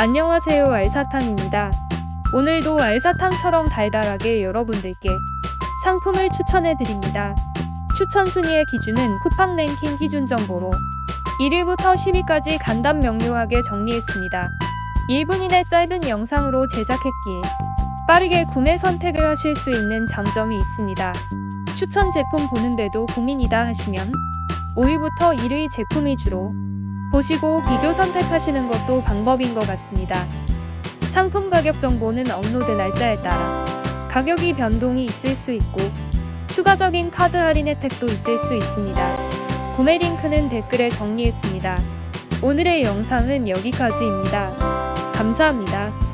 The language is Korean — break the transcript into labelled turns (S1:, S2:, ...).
S1: 안녕하세요, 알사탕입니다. 오늘도 알사탕처럼 달달하게 여러분들께 상품을 추천해드립니다. 추천 순위의 기준은 쿠팡 랭킹 기준 정보로 1위부터 10위까지 간단 명료하게 정리했습니다. 1분 이내 짧은 영상으로 제작했기에 빠르게 구매 선택을 하실 수 있는 장점이 있습니다. 추천 제품 보는데도 고민이다 하시면 5위부터 1위 제품 위주로 보시고 비교 선택하시는 것도 방법인 것 같습니다. 상품 가격 정보는 업로드 날짜에 따라 가격이 변동이 있을 수 있고 추가적인 카드 할인 혜택도 있을 수 있습니다. 구매 링크는 댓글에 정리했습니다. 오늘의 영상은 여기까지입니다. 감사합니다.